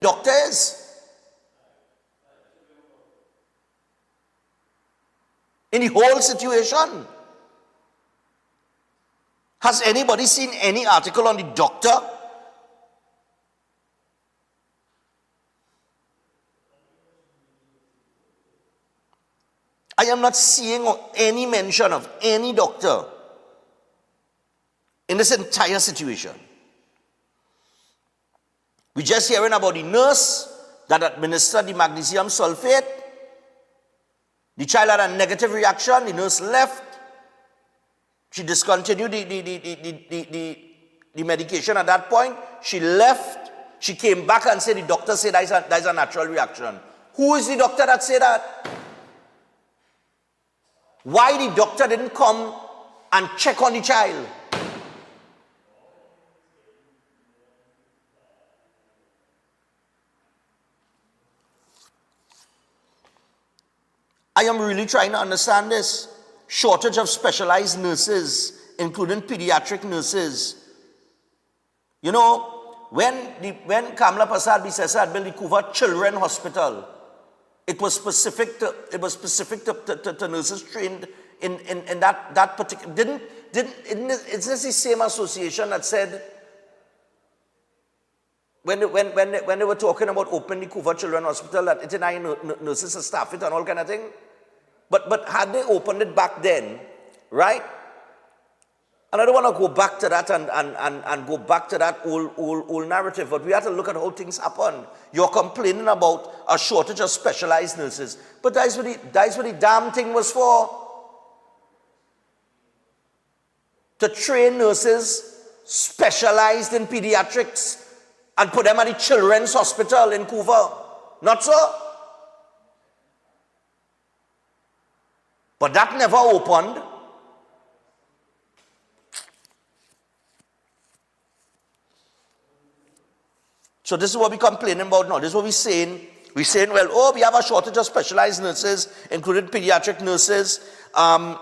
doctor is. In the whole situation. Has anybody seen any article on the doctor? I am not seeing any mention of any doctor in this entire situation. We're just hearing about the nurse that administered the magnesium sulfate. The child had a negative reaction. The nurse left. She discontinued the medication at that point. She left. She came back and said, the doctor said that is a natural reaction. Who is the doctor that said that? Why the doctor didn't come and check on the child? I am really trying to understand this. Shortage of specialized nurses, including pediatric nurses. You know, when Kamala Prasad Bisesa had built the Kuva Children Hospital, it was specific to nurses trained in that particular. Is this the same association that said when they were talking about opening the Kuva Children Hospital that it denied nurses and staff it and all kind of thing? But had they opened it back then, right? And I don't want to go back to that and go back to that old narrative, but we have to look at how things happen. You're complaining about a shortage of specialized nurses, but that's what the damn thing was for. To train nurses specialized in pediatrics and put them at the Children's Hospital in Couva. Not so? But that never opened. So this is what we're complaining about now. This is what we're saying. We're saying, well, oh, we have a shortage of specialized nurses, including pediatric nurses. A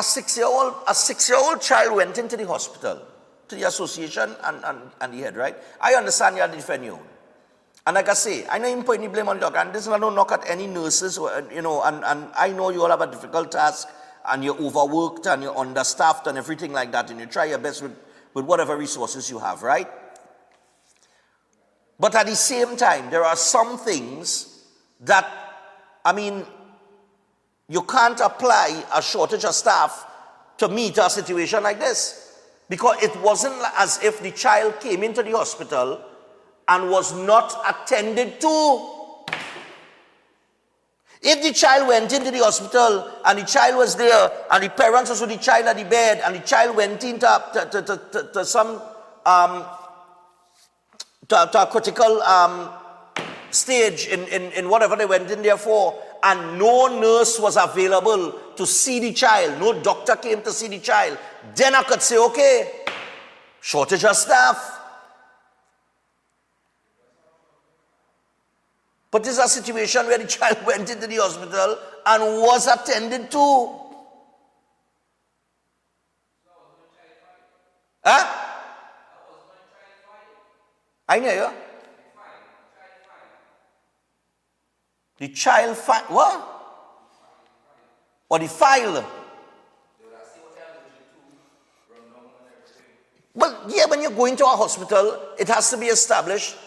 six-year-old child went into the hospital, to the association and the head, right? I understand you have to defend you. And like I say, I know you put any blame on the doctor, and this is not knock at any nurses, you know, and I know you all have a difficult task, and you're overworked, and you're understaffed, and everything like that, and you try your best with whatever resources you have, right? But at the same time, there are some things that, I mean, you can't apply a shortage of staff to meet a situation like this. Because it wasn't as if the child came into the hospital and was not attended to. If the child went into the hospital and the child was there and the parents was with the child at the bed and the child went into some to a critical stage in whatever they went in there for, and no nurse was available to see the child, no doctor came to see the child, then I could say, okay, shortage of staff. But this is a situation where the child went into the hospital and was attended to. Huh? I know you. The child file. What? Or the file. Well, yeah, when you go into a hospital, it has to be established.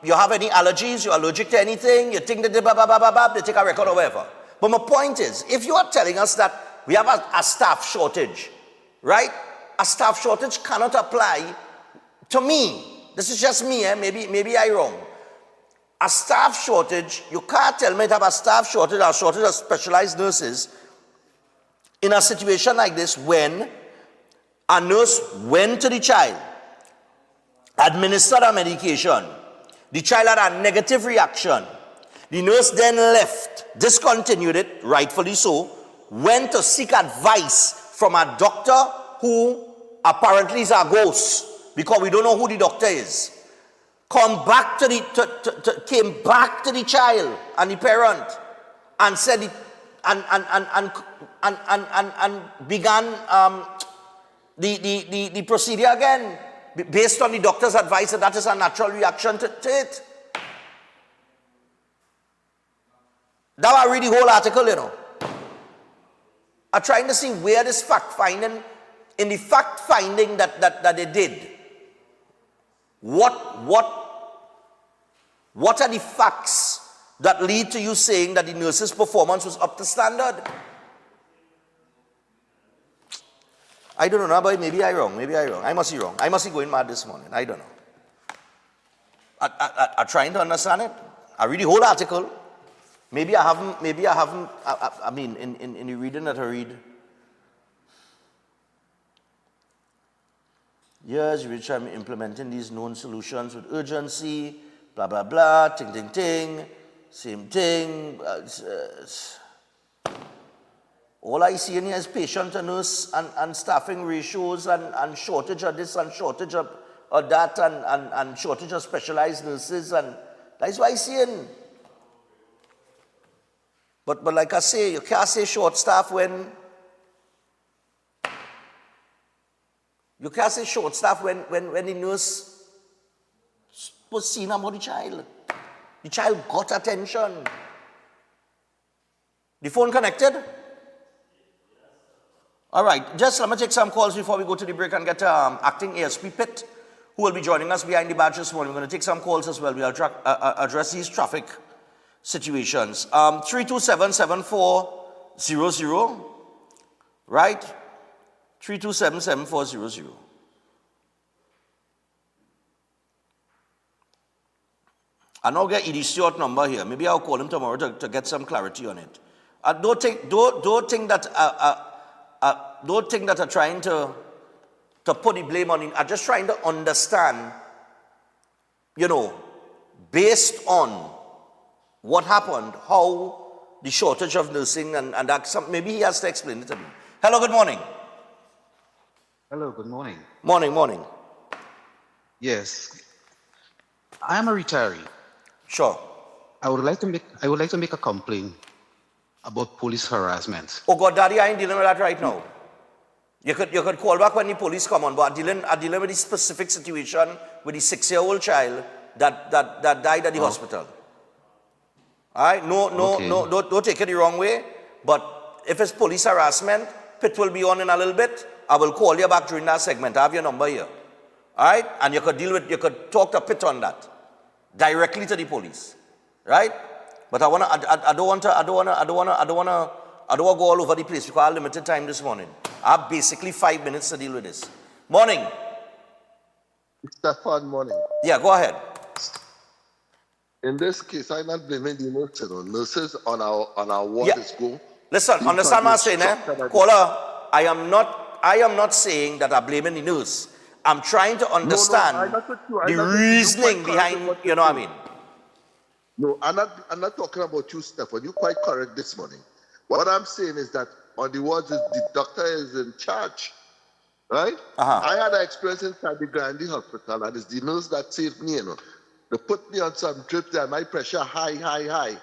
You have any allergies, you're allergic to anything, you think that they take a record or whatever. But my point is, if you are telling us that we have a staff shortage, right? A staff shortage cannot apply to me. This is just me, maybe I'm wrong. A staff shortage, you can't tell me to have a staff shortage or shortage of specialized nurses in a situation like this when a nurse went to the child, administered a medication, the child had a negative reaction, the nurse then left, discontinued it, rightfully so, went to seek advice from a doctor who apparently is a ghost, because we don't know who the doctor is. Came back to the child and the parent and said it, and began the procedure again, based on the doctor's advice that is a natural reaction to it. Now I read the whole article, you know. I'm trying to see where this fact finding, in the fact finding that they did, what are the facts that lead to you saying that the nurse's performance was up to standard? I don't know, but maybe I'm wrong. I must be wrong. I must be going mad this morning. I don't know. I'm trying to understand it. I read the whole article. Maybe I haven't, I mean, in the reading that I read. Yes, which I'm implementing these known solutions with urgency, blah, blah, blah, ting, same thing. All I see in here is patient to nurse and staffing ratios and shortage of this and shortage of that and shortage of specialized nurses, and that's what I see in. But like I say, you can't say short staff when the nurse was seeing about the child. The child got attention. The phone connected? All right, just let me take some calls before we go to the break and get acting ASP Pitt, who will be joining us behind the badge this morning. We're going to take some calls as well. We'll address these traffic situations. 327-7400, right? 327-7400. I now get Edie Stewart number here. Maybe I'll call him tomorrow to get some clarity on it. Don't think that I'm trying to put the blame on him. I'm just trying to understand, based on what happened, how the shortage of nursing and that, maybe he has to explain it to me. Hello, good morning. Hello, good morning. Morning. Yes, I am a retiree. Sure. I would like to make a complaint about police harassment. Oh God, Daddy, I ain't dealing with that right now. You could call back when the police come on, but I'm dealing with the specific situation with the 6-year-old child that died at the hospital. All right, no, don't take it the wrong way. But if it's police harassment, Pitt will be on in a little bit. I will call you back during that segment. I have your number here. All right, and you could talk to Pitt on that directly to the police, right? But I don't want to go all over the place because I have limited time this morning. I have basically 5 minutes to deal with this. Morning. Stefan, morning. Yeah, go ahead. In this case, I'm not blaming the nurses. Nurses on our ward is go. Listen, understand what I'm saying, Caller, I am not saying that I'm blaming the nurse. I'm trying to understand the reasoning behind, you know what I mean? No, I'm not talking about you, Stefan. You're quite correct this morning. What I'm saying is that on the wards, the doctor is in charge, right? I had an experience in Sandy Grande Hospital, and it's the nurse that saved me, They put me on some drips and my pressure high.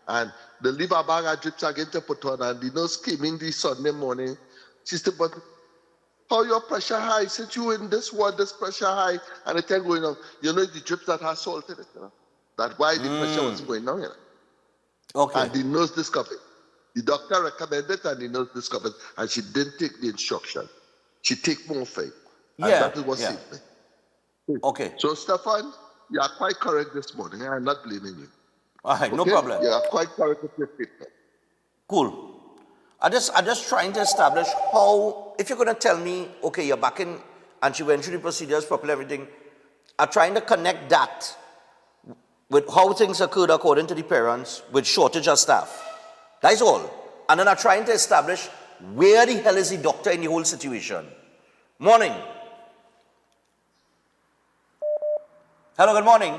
And the liver bag of drips again to put on, and the nurse came in this Sunday morning. She said, but how your pressure high? Since you in this ward, this pressure high, and it ain't going on. The drips that has salt in it, That's why the pressure was going down, Okay. And the nurse discovered. The doctor recommended and the nurse discovered, and she didn't take the instruction. She take morphine. And that is what saved me. Okay. So, Stefan, you are quite correct this morning. I am not blaming you. All right, no problem. You are quite correct with your statement. Cool. I'm just trying to establish how, if you're going to tell me, okay, you're back in, and she went through the procedures properly, everything, I'm trying to connect that with how things occurred according to the parents with shortage of staff. That's all. And then I'm trying to establish where the hell is the doctor in the whole situation. Morning. Hello, good morning.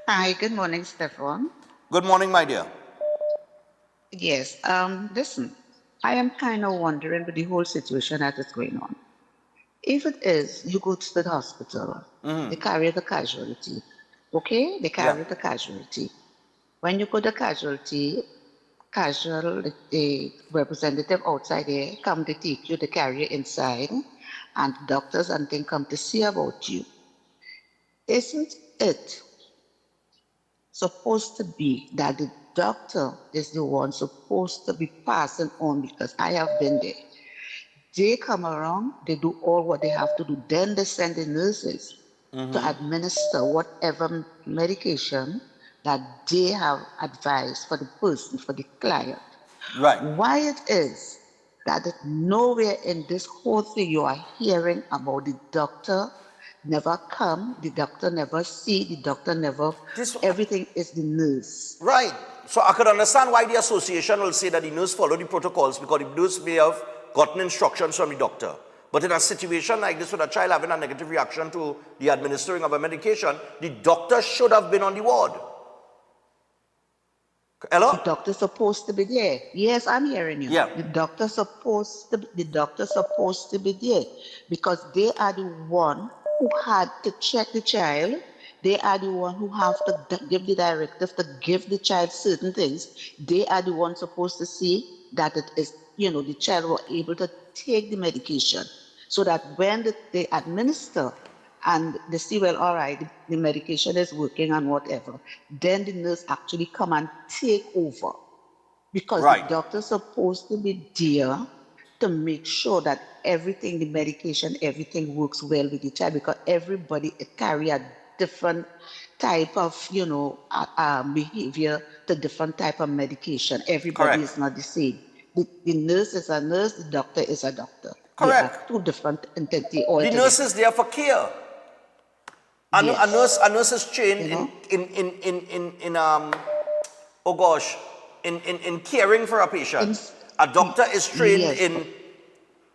Hi, good morning, Stefan. Good morning, my dear. Yes, listen, I am kind of wondering with the whole situation that is going on. If it is, you go to the hospital, they carry the casualty, okay? They carry the casualty. When you go to casualty, casual, the representative outside there come to take you, to carry you inside, and doctors and things come to see about you. Isn't it supposed to be that the doctor is the one supposed to be passing on? Because I have been there. They come around, they do all what they have to do. Then they send the nurses to administer whatever medication that they have advised for the person, for the client. Right. Why it is that nowhere in this whole thing you are hearing about the doctor never come, the doctor never see, the doctor never, This, everything is the nurse. right. So I could understand why the association will say that the nurse follow the protocols because the nurse may have gotten instructions from the doctor. But in a situation like this with a child having a negative reaction to the administering of a medication, the doctor should have been on the ward. Hello? The doctor's supposed to be there. Yes, I'm hearing you. Yeah. The doctor's supposed to be there because they are the one who had to check the child. They are the one who have to give the directive to give the child certain things. They are the ones supposed to see that it is, the child was able to take the medication so that when they administer and they see, well, all right, the medication is working and whatever, then the nurse actually come and take over because Right. the doctor's supposed to be there to make sure that everything, the medication, everything works well with the child because everybody carry a different type of, behavior to different type of medication. Everybody Correct. is not the same. The nurse is a nurse, the doctor is a doctor. Correct. They are two different entities The altogether. nurse is there for care. Yes. A nurse is trained You know? in caring for a patient. A doctor is trained Yes. in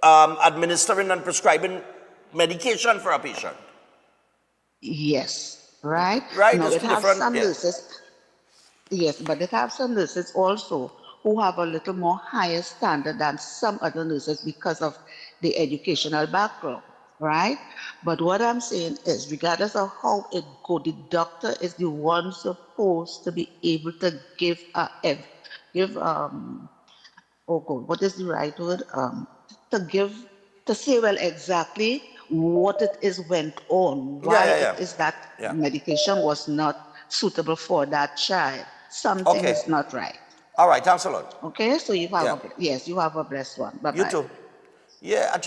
administering and prescribing medication for a patient. Yes, right? Right, Now, it's it two has different- some yeah. nurses, yes, but it have some nurses also who have a little more higher standard than some other nurses because of the educational background, right? But what I'm saying is, regardless of how it go, the doctor is the one supposed to be able to give oh God, what is the right word? To say, well, exactly what it is went on, why Yeah. it is that Yeah. medication was not suitable for that child. Something Okay. is not right. All right, thanks a lot. Okay, so you have Yeah. yes, you have a blessed one. Bye You bye. too. Yeah, I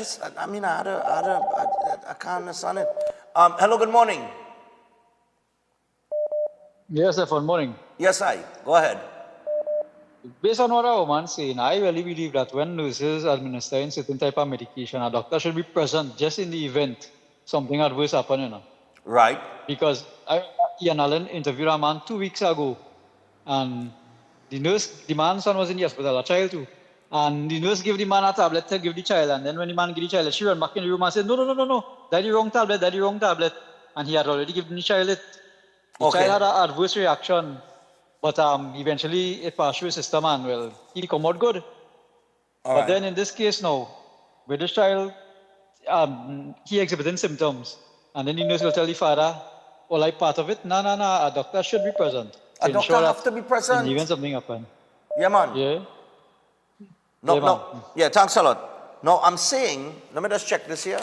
can't understand it. Hello, good morning. Yes, sir, good morning. Yes, go ahead. Based on what our woman saying, I really believe that when nurses administering certain type of medication, a doctor should be present just in the event something adverse happen, Right. Because Ian Allen interviewed a man 2 weeks ago, and the man's son was in the hospital, a child too. And the nurse gave the man a tablet to give the child, and then when the man gave the child, she ran back in the room and said, no, that's the wrong tablet. And he had already given the child it. The Okay. child had an adverse reaction, but eventually it passed through the system and, well, he come out good. All But right. then in this case now, with this child, he exhibiting symptoms. And then the nurse will tell the father, well, like part of it, no, a doctor should be present. To A doctor ensure have that to be present. in the event something happen. Yeah, man. Yeah? No, Yeah, no. man. Yeah, thanks a lot. No, I'm saying, let me just check this here.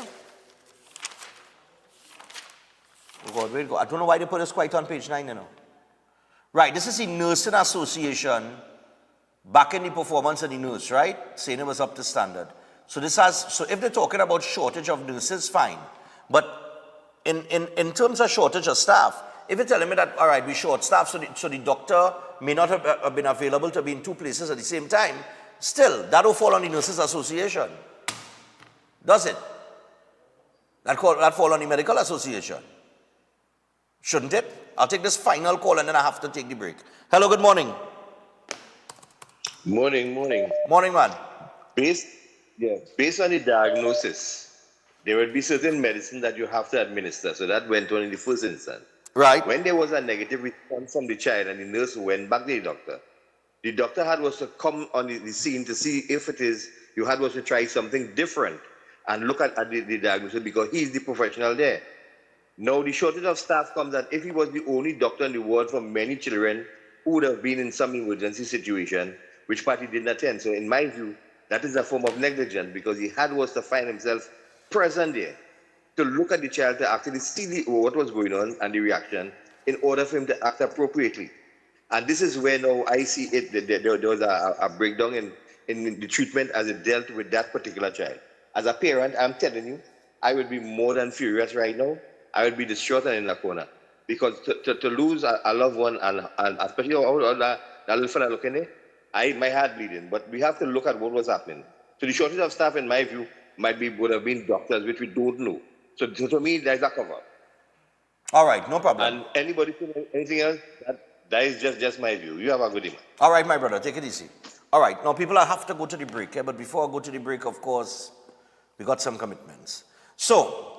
Oh God, where it go? I don't know why they put this quite on page 9, Right, this is the Nursing Association back in the performance of the nurse, right? Saying it was up to standard. So if they're talking about shortage of nurses, fine. But in terms of shortage of staff, if you're telling me that, all right, we short staff, so the doctor may not have been available to be in two places at the same time, still, that will fall on the Nurses Association. Does it? That fall on the Medical Association. Shouldn't it? I'll take this final call and then I have to take the break. Hello, good morning. Morning. Morning, man. Based on the diagnosis, there would be certain medicine that you have to administer. So that went on in the first instance. Right. When there was a negative response from the child and the nurse went back to the doctor had was to come on the scene to see if it is, you had was to try something different and look at the diagnosis because he's the professional there. Now the shortage of staff comes that if he was the only doctor in the world for many children who would have been in some emergency situation, which part he didn't attend. So in my view, that is a form of negligence because he was to find himself present there to look at the child, to actually see what was going on and the reaction in order for him to act appropriately. And this is where now I see it, there was a breakdown in the treatment as it dealt with that particular child. As a parent, I'm telling you, I would be more than furious right now. I would be distraught and in a corner. Because to lose a loved one, and especially that little fella looking there, my heart bleeding. But we have to look at what was happening. So the shortage of staff, in my view, would have been doctors, which we don't know. So to me, there's a cover. All right, no problem. And anybody say anything else, that is just my view. You have a good evening. All right, my brother, take it easy. All right, now people, I have to go to the break, but before I go to the break, of course, we got some commitments. So,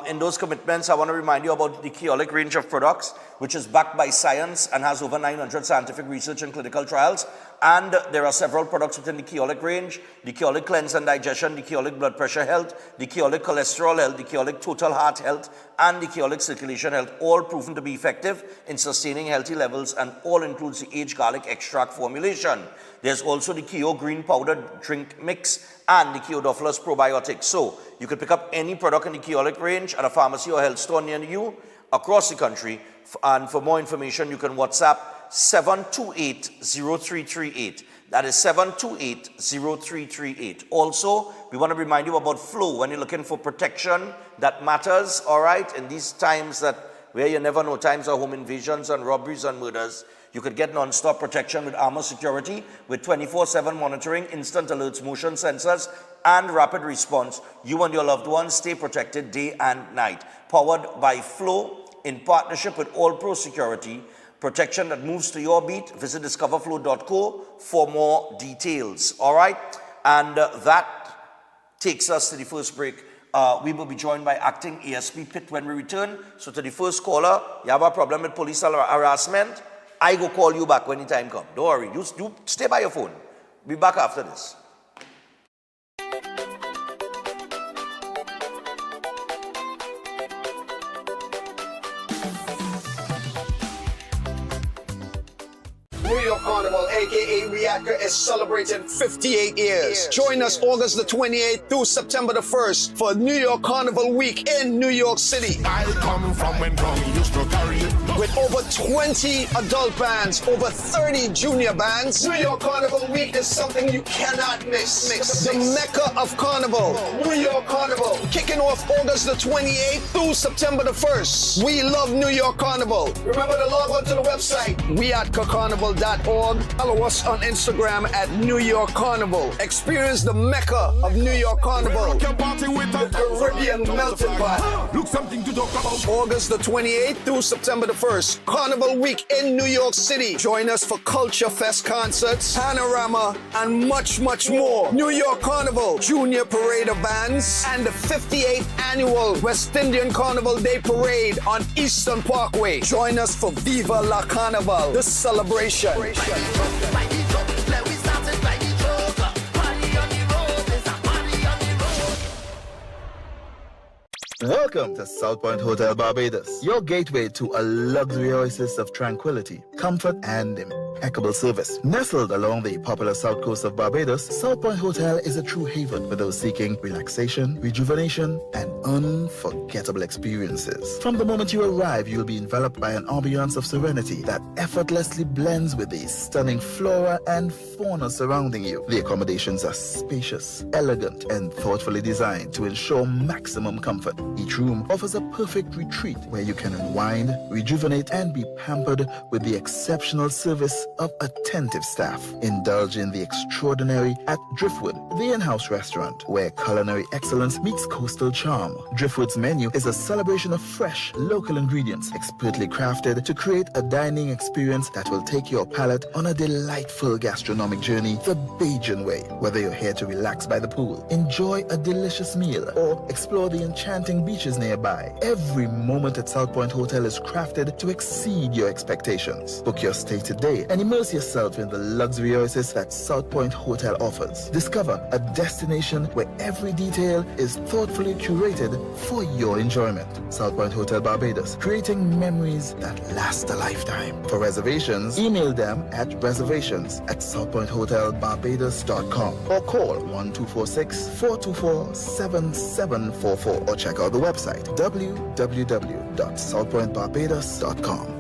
in those commitments, I want to remind you about the Keolic range of products, which is backed by science and has over 900 scientific research and clinical trials. And there are several products within the Keolic range: the Keolic Cleanse and Digestion, the Keolic Blood Pressure Health, the Keolic Cholesterol Health, the Keolic Total Heart Health, and the Keolic Circulation Health, all proven to be effective in sustaining healthy levels, and all includes the aged garlic extract formulation. There's also the Keo Green Powder Drink Mix and the Keodophilus Probiotics. So you can pick up any product in the Keolic range at a pharmacy or health store near you across the country. And for more information, you can WhatsApp 728-0338. That is 728-0338. Also, we want to remind you about Flow when you're looking for protection that matters, all right? In these times where you never know, times of home invasions and robberies and murders, you could get non-stop protection with Armor Security with 24/7 monitoring, instant alerts, motion sensors, and rapid response. You and your loved ones stay protected day and night. Powered by Flow in partnership with All Pro Security. Protection that moves to your beat. Visit discoverflow.co for more details. All right? And that takes us to the first break. We will be joined by Acting ASP Pitt when we return. So to the first caller, you have a problem with police harassment, I go call you back when the time comes. Don't worry. You stay by your phone. Be back after this. New York Carnival, aka Reactor, is celebrating 58 years. Join us August the 28th through September the 1st for New York Carnival Week in New York City. I come from when Tommy used to carry it. With over 20 adult bands, over 30 junior bands, New York Carnival Week is something you cannot miss. The Mecca of Carnival, New York Carnival, kicking off August the 28th through September the 1st. We love New York Carnival. Remember to log on to the website, weatcarnival.org. Follow us on Instagram at New York Carnival. Experience the Mecca of New York Carnival. The Caribbean melting pot. Look, something to talk about. August the 28th through September the 1st. Carnival Week in New York City. Join us for Culture Fest concerts, Panorama, and much, much more. New York Carnival, Junior Parade of Bands, and the 58th Annual West Indian Carnival Day Parade on Eastern Parkway. Join us for Viva la Carnival, the celebration. Welcome to South Point Hotel Barbados, your gateway to a luxury oasis of tranquility, comfort, and impeccable service. Nestled along the popular south coast of Barbados, South Point Hotel is a true haven for those seeking relaxation, rejuvenation, and unforgettable experiences. From the moment you arrive, you'll be enveloped by an ambiance of serenity that effortlessly blends with the stunning flora and fauna surrounding you. The accommodations are spacious, elegant, and thoughtfully designed to ensure maximum comfort. Each room offers a perfect retreat where you can unwind, rejuvenate, and be pampered with the exceptional service of attentive staff. Indulge in the extraordinary at Driftwood, the in-house restaurant, where culinary excellence meets coastal charm. Driftwood's menu is a celebration of fresh, local ingredients, expertly crafted to create a dining experience that will take your palate on a delightful gastronomic journey the Bajan way. Whether you're here to relax by the pool, enjoy a delicious meal, or explore the enchanting beaches nearby, every moment at South Point Hotel is crafted to exceed your expectations. Book your stay today and immerse yourself in the luxury oasis that South Point Hotel offers. Discover a destination where every detail is thoughtfully curated for your enjoyment. South Point Hotel Barbados, creating memories that last a lifetime. For reservations, email them at reservations@southpointhotelbarbados.com or call 1246-424-7744 or check out the website www.southpointbarbados.com.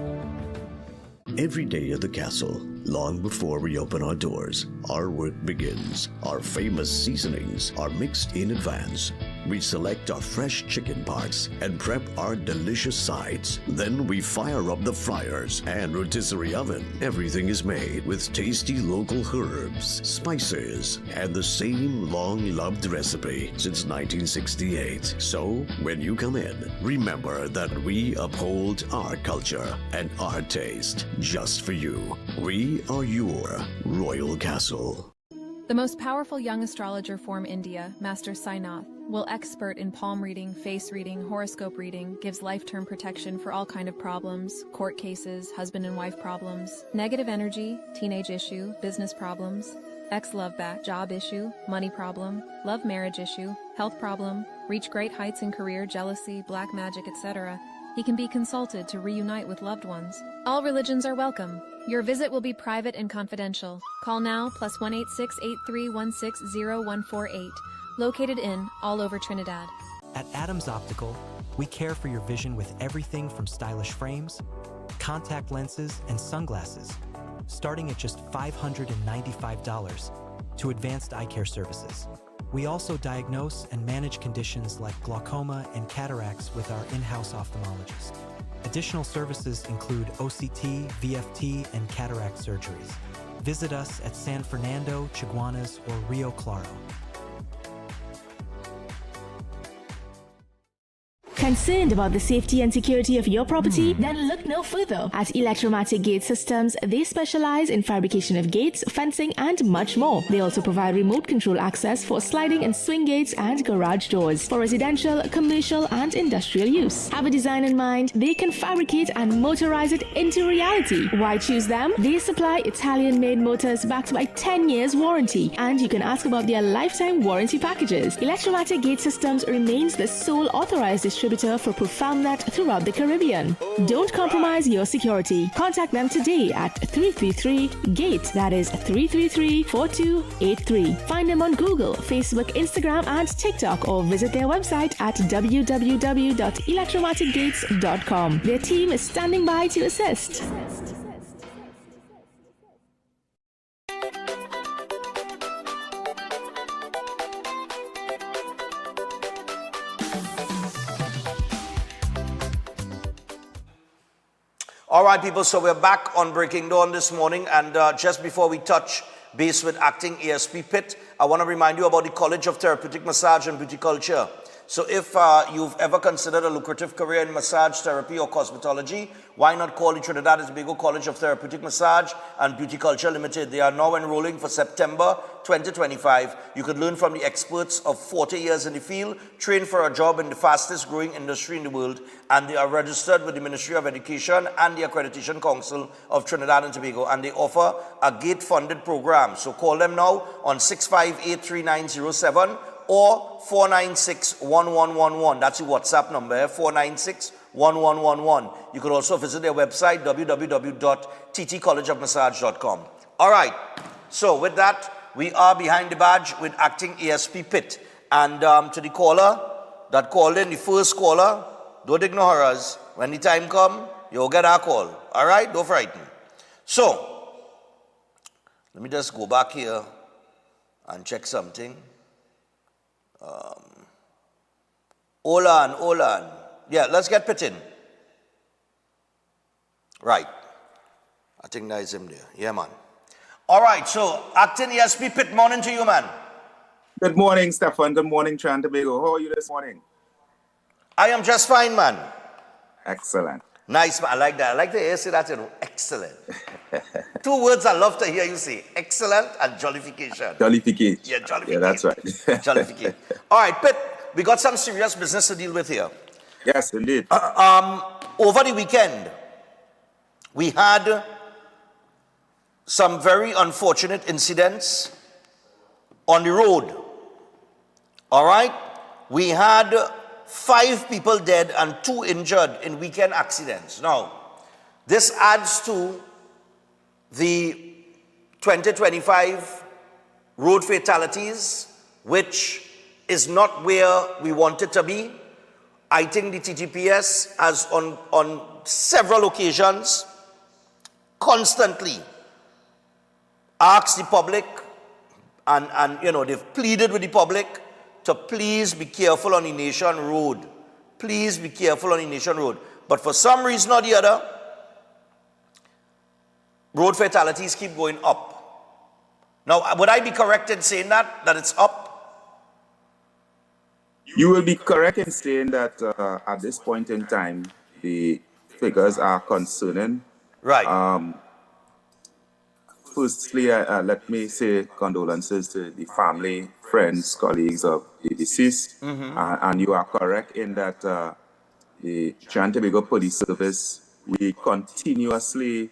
Every day at the castle, long before we open our doors, our work begins. Our famous seasonings are mixed in advance. We select our fresh chicken parts and prep our delicious sides. Then we fire up the fryers and rotisserie oven. Everything is made with tasty local herbs, spices, and the same long-loved recipe since 1968. So, when you come in, remember that we uphold our culture and our taste just for you. We are your Royal Castle. The most powerful young astrologer from India, Master Sainath, will expert in palm reading, face reading, horoscope reading, gives life-term protection for all kind of problems, court cases, husband and wife problems, negative energy, teenage issue, business problems, ex-love back, job issue, money problem, love marriage issue, health problem, reach great heights in career, jealousy, black magic, etc. He can be consulted to reunite with loved ones. All religions are welcome. Your visit will be private and confidential. Call now +186-8316-0148. Located in all over Trinidad. At Adams Optical, we care for your vision with everything from stylish frames, contact lenses, and sunglasses, starting at just $595, to advanced eye care services. We also diagnose and manage conditions like glaucoma and cataracts with our in-house ophthalmologist. Additional services include OCT, VFT, and cataract surgeries. Visit us at San Fernando, Chaguanas, or Rio Claro. Concerned about the safety and security of your property? Then look no further. At Electromatic Gate Systems, they specialize in fabrication of gates, fencing, and much more. They also provide remote control access for sliding and swing gates and garage doors for residential, commercial, and industrial use. Have a design in mind? They can fabricate and motorize it into reality. Why choose them? They supply Italian-made motors backed by 10 years warranty, and you can ask about their lifetime warranty packages. Electromatic Gate Systems remains the sole authorized distributor for ProfoundNet throughout the Caribbean. Don't compromise your security. Contact them today at 333-GATE, that is 333-4283. Find them on Google, Facebook, Instagram, and TikTok, or visit their website at www.electromaticgates.com. Their team is standing by to assist. All right, people, so we're back on Breaking Dawn this morning, and just before we touch base with acting ASP Pitt, I want to remind you about the College of Therapeutic Massage and Beauty Culture. So if you've ever considered a lucrative career in massage therapy or cosmetology, why not call the Trinidad and Tobago College of Therapeutic Massage and Beauty Culture Limited. They are now enrolling for September 2025. You could learn from the experts of 40 years in the field, train for a job in the fastest growing industry in the world, and they are registered with the Ministry of Education and the Accreditation Council of Trinidad and Tobago, and they offer a gate-funded program. So call them now on 658-3907 or 496-1111. That's the WhatsApp number, 496-1111. You could also visit their website, www.ttcollegeofmassage.com. All right, so with that, we are behind the badge with acting ASP Pitt. And to the caller that called in, the first caller, don't ignore us. When the time comes, you'll get our call. All right, don't frighten. So, let me just go back here and check something. Olan. Yeah, let's get Pitt in. Right. I think that is him there. Yeah, man. All right, so acting ASP Pitt, morning to you, man. Good morning, Stefan. Good morning, Trinidad and Tobago. How are you this morning? I am just fine, man. Excellent. Nice, man. I like that. I like to hear you say that, you know. Excellent. Two words I love to hear you say. Excellent and jollification. Jollification. Yeah, jollification. Yeah, that's right. Jollification. All right, Pitt, we got some serious business to deal with here. Yes, indeed. Over the weekend, we had some very unfortunate incidents on the road. All right? We had 5 people dead and 2 injured in weekend accidents. Now, this adds to the 2025 road fatalities, which is not where we want it to be. I think the TTPS has on several occasions constantly asked the public and they've pleaded with the public to please be careful on the Nation Road. Please be careful on the Nation Road. But for some reason or the other, road fatalities keep going up. Now, would I be correct in saying that it's up? You will be correct in saying that at this point in time, the figures are concerning. Right. Firstly, let me say condolences to the family, friends, colleagues of the deceased. And you are correct in that the Trinidad and Tobago Police Service, we continuously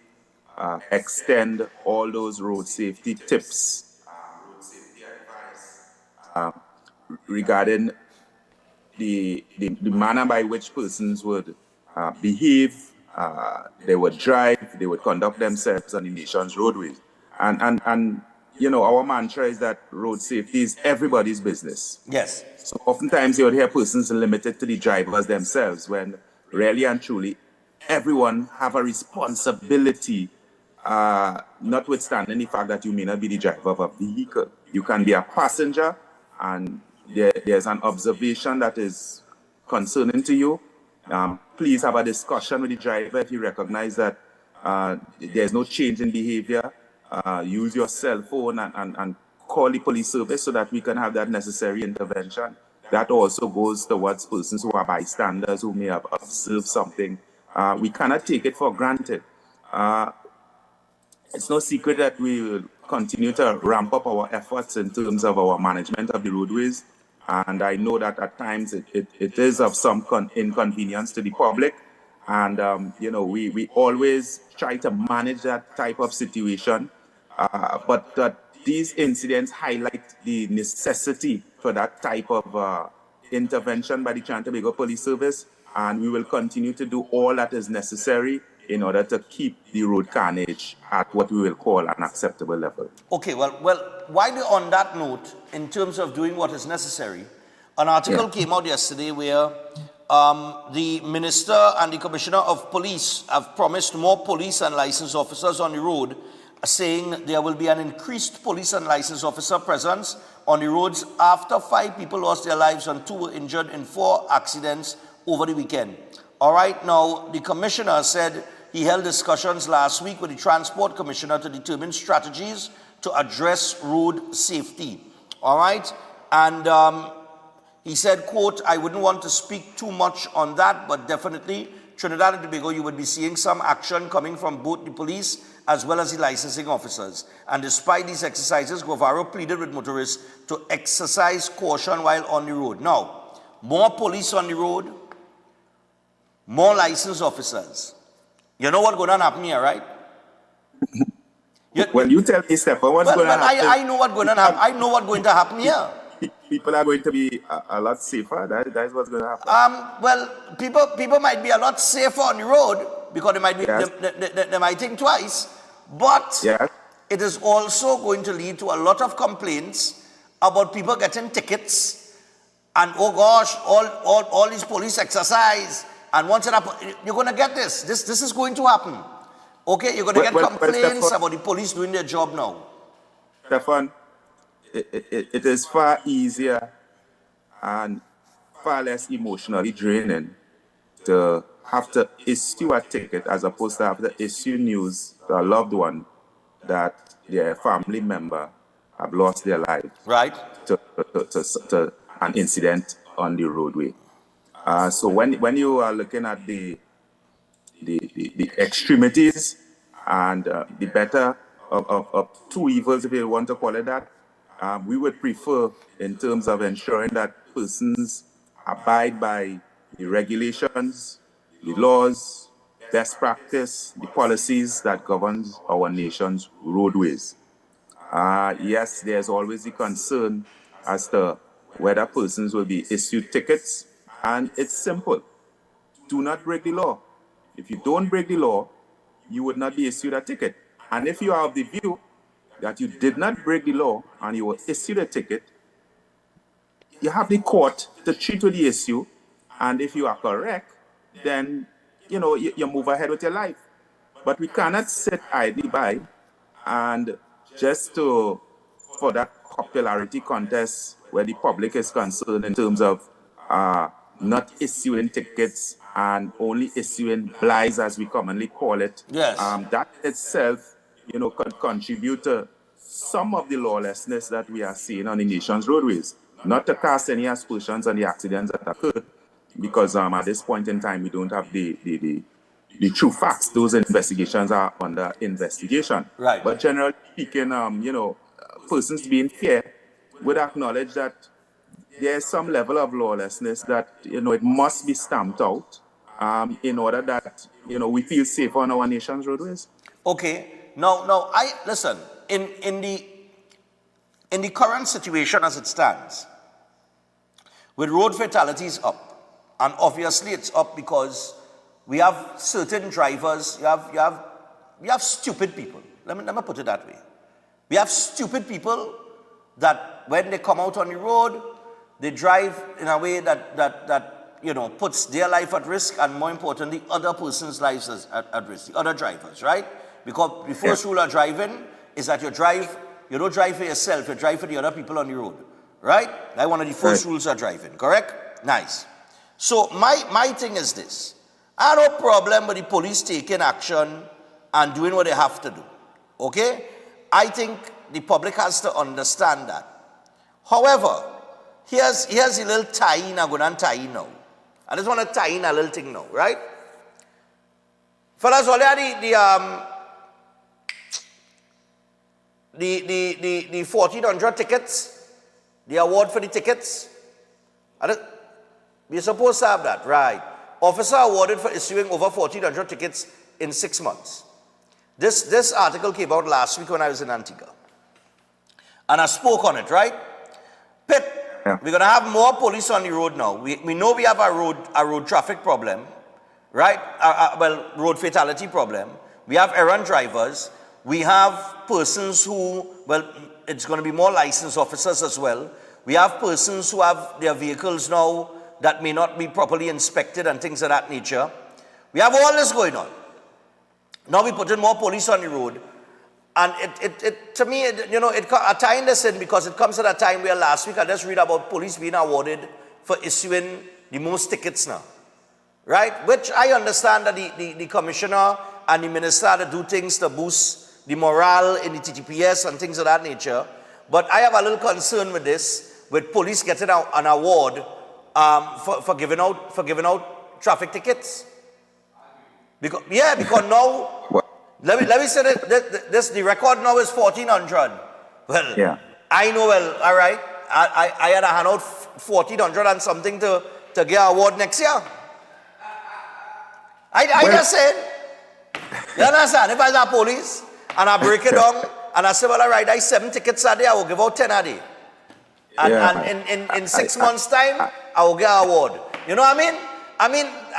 extend all those road safety tips regarding the manner by which persons would behave, they would drive, they would conduct themselves on the nation's roadways. And our mantra is that road safety is everybody's business. Yes. So oftentimes you would hear persons limited to the drivers themselves, when really and truly everyone have a responsibility, notwithstanding the fact that you may not be the driver of a vehicle. You can be a passenger, and there's an observation that is concerning to you. Please have a discussion with the driver if you recognize that there's no change in behavior. Use your cell phone and call the police service so that we can have that necessary intervention. That also goes towards persons who are bystanders who may have observed something. We cannot take it for granted. It's no secret that we will continue to ramp up our efforts in terms of our management of the roadways. And I know that at times it is of some inconvenience to the public. And, we always try to manage that type of situation. But these incidents highlight the necessity for that type of intervention by the Trinidad and Tobago Police Service. And we will continue to do all that is necessary in order to keep the road carnage at what we will call an acceptable level. Okay, well, while on that note, in terms of doing what is necessary, an article came out yesterday where the Minister and the Commissioner of Police have promised more police and licensed officers on the road, saying there will be an increased police and licensed officer presence on the roads after 5 people lost their lives and 2 were injured in 4 accidents over the weekend. All right, now the Commissioner said he held discussions last week with the Transport Commissioner to determine strategies to address road safety. All right, and he said, quote, "I wouldn't want to speak too much on that, but definitely Trinidad and Tobago, you would be seeing some action coming from both the police as well as the licensing officers. And despite these exercises, Guevara pleaded with motorists to exercise caution while on the road." Now, more police on the road, more licensed officers. You know what's going to happen here, right? You tell me, Stephen, what's going to happen? I know what's going to happen. I know what's going to happen here. People are going to be a lot safer. That's what's going to happen. People might be a lot safer on the road because they might be they might think twice. But it is also going to lead to a lot of complaints about people getting tickets and, oh gosh, all these police exercise. And once it happens, you're going to get this. This is going to happen. Okay, you're going to get complaints about the police doing their job now. Stefan, it is far easier and far less emotionally draining to have to issue a ticket as opposed to have to issue news to a loved one that their family member have lost their life. Right. To an incident on the roadway. So when you are looking at the extremities and the better of 2 evils, if you want to call it that, we would prefer, in terms of ensuring that persons abide by the regulations, the laws, best practice, the policies that govern our nation's roadways. Yes, there's always the concern as to whether persons will be issued tickets, and it's simple. Do not break the law. If you don't break the law, you would not be issued a ticket. And if you are of the view that you did not break the law and you were issued a ticket, you have the court to treat with the issue, and if you are correct, then you move ahead with your life. But we cannot sit idly by and just for that popularity contest where the public is concerned in terms of not issuing tickets and only issuing blights, as we commonly call it. Yes. That itself, could contribute to some of the lawlessness that we are seeing on the nation's roadways. Not to cast any aspersions on the accidents that occurred, because at this point in time we don't have the true facts. Those investigations are under investigation. Right. But generally speaking, persons being fair would acknowledge that there's some level of lawlessness that it must be stamped out in order that we feel safe on our nation's roadways. Okay. Now, I listen. In the current situation as it stands, with road fatalities up, and obviously it's up because we have certain drivers. You have stupid people. Let me put it that way. We have stupid people that when they come out on the road, they drive in a way that puts their life at risk, and more importantly, other person's lives at risk, the other drivers, right? Because the first rule of driving is that you don't drive for yourself, you drive for the other people on the road, right? That's one of the first rules of driving, correct? Nice. So my thing is this. I have no problem with the police taking action and doing what they have to do, okay? I think the public has to understand that. However, here's a little tie-in. I'm going to tie in now. I just want to tie in a little thing now, right? Fellas, already the 1,400 tickets, the award for the tickets, we're supposed to have that, right? Officer awarded for issuing over 1,400 tickets in 6 months. This article came out last week when I was in Antigua. And I spoke on it, right? Pitt, we're going to have more police on the road now. We know we have a road traffic problem, right? Road fatality problem. We have errant drivers. We have persons who, it's going to be more licensed officers as well. We have persons who have their vehicles now that may not be properly inspected and things of that nature. We have all this going on. Now we put in more police on the road. And to me, I tying this in because it comes at a time where last week I just read about police being awarded for issuing the most tickets now. Right? Which I understand that the commissioner and the minister had to do things to boost the morale in the TTPS and things of that nature. But I have a little concern with this, with police getting an award for giving out traffic tickets. Because now, let me say that the record now is 1,400. Well, yeah. I know, all right. I had to hand out 1,400 and something to get an award next year. I just said, you understand? If I was a police and I break it down and I say, well, all right, I 7 tickets a day, I will give out 10 a day. And in 6 months' time, I will get an award. You know what I mean?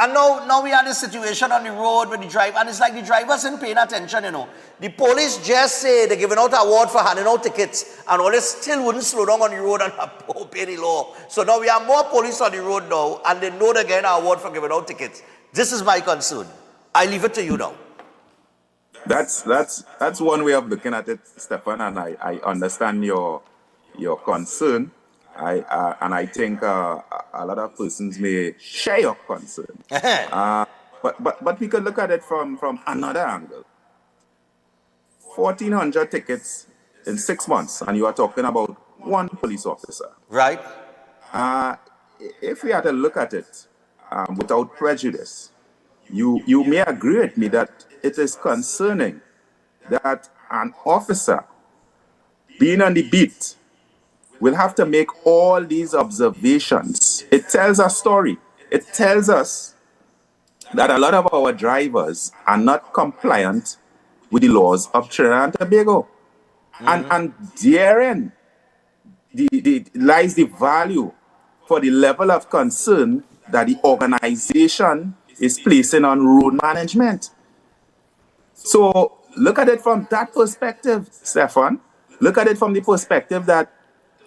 And now we have this situation on the road with the driver, and it's like the drivers ain't paying attention, The police just say they're giving out an award for handing out tickets, and all this still wouldn't slow down on the road and obey the law. So now we have more police on the road now, and they know they're getting an award for giving out tickets. This is my concern. I leave it to you now. That's one way of looking at it, Stefan, and I understand your concern. I think a lot of persons may share your concern. But we could look at it from another angle. 1,400 tickets in 6 months, and you are talking about one police officer. Right. If we had to look at it without prejudice, you may agree with me that it is concerning that an officer being on the beat will have to make all these observations. It tells a story. It tells us that a lot of our drivers are not compliant with the laws of Trinidad and Tobago. And therein lies the value for the level of concern that the organization is placing on road management. So look at it from that perspective, Stefan. Look at it from the perspective that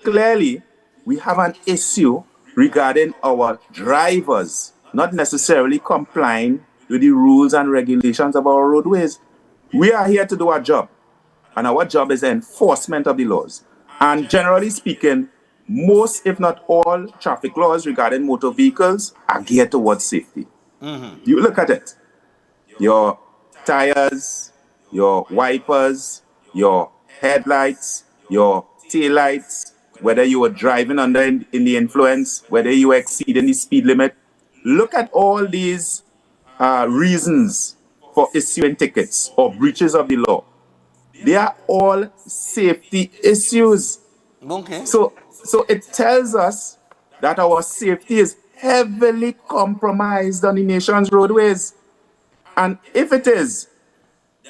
clearly we have an issue regarding our drivers not necessarily complying with the rules and regulations of our roadways. We are here to do our job, and our job is the enforcement of the laws. And generally speaking, most, if not all, traffic laws regarding motor vehicles are geared towards safety. You look at it. Your tires, your wipers, your headlights, your taillights, whether you were driving under in the influence, whether you were exceeding the speed limit. Look at all these reasons for issuing tickets or breaches of the law. They are all safety issues. Okay. So it tells us that our safety is heavily compromised on the nation's roadways. And if it is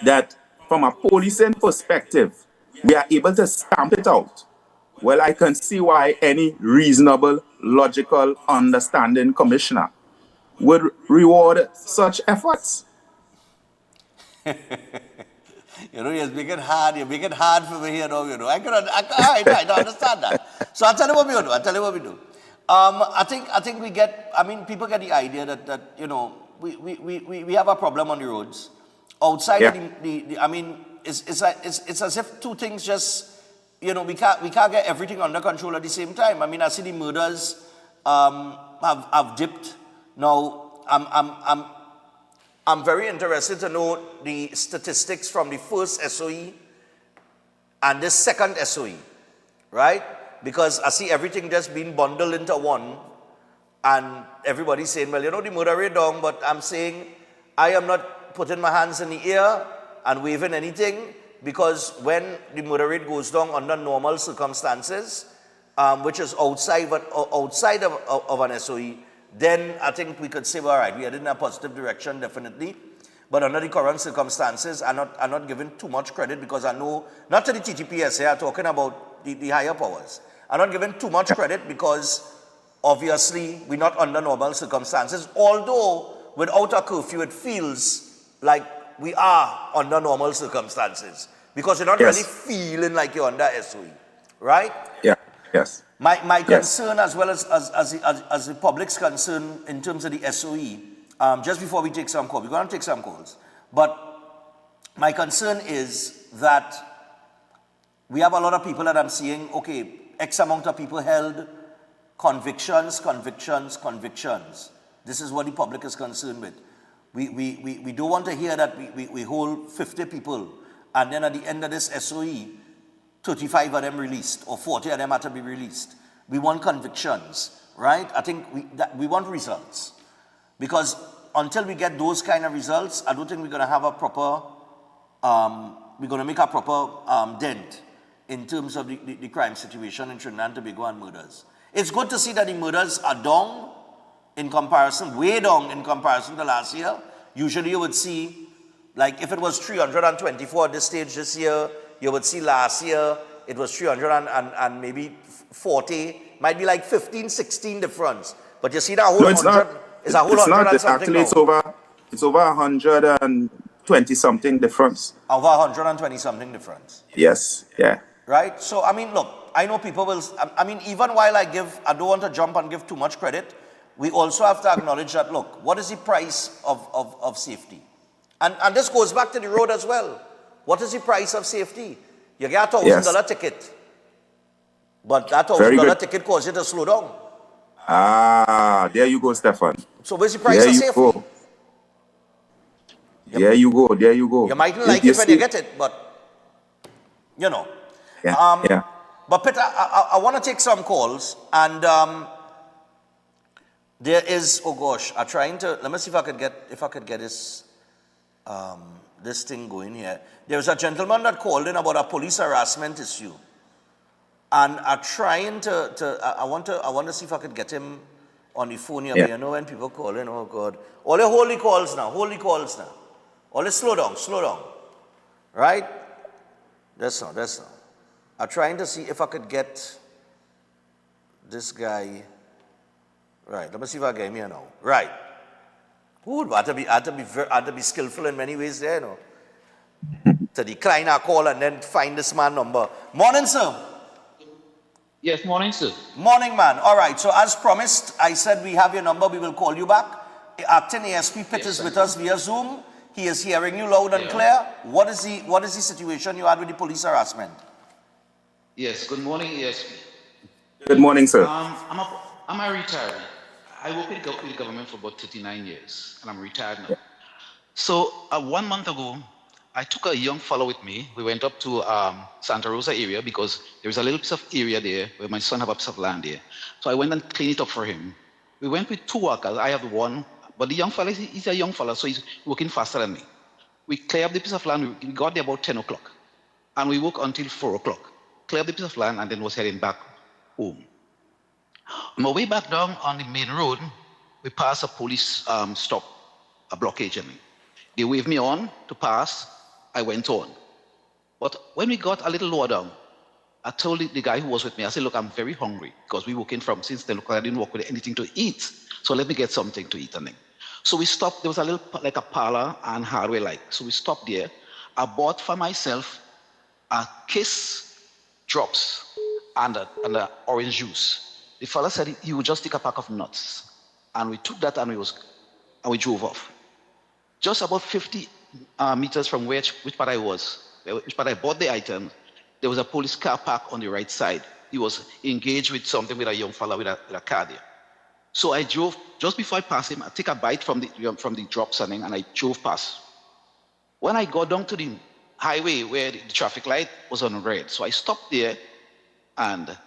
that from a policing perspective, we are able to stamp it out, well, I can see why any reasonable, logical, understanding commissioner would reward such efforts. You know, you're making it hard for me here now, you know. I understand that. So I'll tell you what we do. I think we get, people get the idea that you know, we have a problem on the roads. Outside of it's as if two things just, you know, we can't get everything under control at the same time. I see the murders have dipped. Now, I'm very interested to know the statistics from the first SOE and the second SOE, right? Because I see everything just being bundled into one, and everybody's saying, well, you know, the murder rate down, but I'm saying I am not putting my hands in the air and waving anything, because when the murder rate goes down under normal circumstances, which is outside of an SOE, then I think we could say, well, all right, we are in a positive direction, definitely. But under the current circumstances, I'm not giving too much credit, because I know, not to the TTPS here, talking about the higher powers. I'm not giving too much credit because obviously we're not under normal circumstances, although without a curfew it feels like we are under normal circumstances, because you're not really feeling like you're under SOE, right? Yeah, yes. My concern, as well as the public's concern in terms of the SOE, just before we take some calls, we're going to take some calls, but my concern is that we have a lot of people that I'm seeing, okay, X amount of people held, convictions. This is what the public is concerned with. We don't want to hear that we hold 50 people, and then at the end of this SOE, 35 of them released, or 40 of them had to be released. We want convictions, right? I think we want results. Because until we get those kind of results, I don't think we're going to have a proper, we're going to make a proper dent in terms of the crime situation in Trinidad and Tobago and murders. It's good to see that the murders are down in comparison, way down in comparison to last year. Usually you would see, like if it was 324 at this stage this year, you would see last year it was 300 and maybe 40, might be like 15, 16 difference. But you see that whole 100 is a whole 100 and something actually, now. it's over 120 something difference. Over 120 something difference. Yes, yeah. Right? So, look, I know people will, even while I don't want to jump and give too much credit, we also have to acknowledge that, look, what is the price of safety? And this goes back to the road as well. What is the price of safety? You get a $1,000 ticket, but that $1,000 ticket causes you to slow down. Ah, there you go, Stefan. So where's the price of safety? Go. There you go. You mightn't like it when you get it, but, you know. Yeah. But Peter, I want to take some calls, and there is, oh gosh, I'm trying to, let me see if I could get this thing going here. There's a gentleman that called in about a police harassment issue, and I'm trying I want to see if I could get him on the phone here, Yeah. but you know when people call in, oh God. All the holy calls now. All the slow down. Right? That's not. I'm trying to see if I could get this guy. Right, let me see if I get him here now. Right. Ooh, I had to be skillful in many ways there, you know. To decline our call and then find this man number. Morning, sir. Yes, morning, sir. Morning, man. All right, so as promised, I said we have your number, we will call you back. Acting ASP Pitt is with us via Zoom. He is hearing you loud and clear. What is the situation you had with the police harassment? Yes, good morning, ESP. Good morning, sir. I'm a retiree. I work with the government for about 39 years, and I'm retired now. So 1 month ago, I took a young fellow with me. We went up to Santa Rosa area because there's a little piece of area there where my son have a piece of land there. So I went and cleaned it up for him. We went with 2 workers. I have one, but the young fellow, he's a young fellow, so he's working faster than me. We cleared up the piece of land. We got there about 10 o'clock, and we worked until 4 o'clock. Cleared up the piece of land, and then was heading back home. On my way back down on the main road, we passed a police stop, a blockage. They waved me on to pass. I went on. But when we got a little lower down, I told the guy who was with me, I said, look, I'm very hungry because we working from since then, look, I didn't walk with anything to eat. So let me get something to eat. So we stopped. There was a little, like a parlor and hardware like. So we stopped there. I bought for myself a Kiss drops and a orange juice. The fella said he would just take a pack of nuts. And we took that and we drove off. Just about 50 meters from which part I bought the item, there was a police car parked on the right side. He was engaged with something with a young fella with a car there. So I drove, just before I passed him, I took a bite from the drop something and I drove past. When I got down to the highway where the traffic light was on red, so I stopped there, and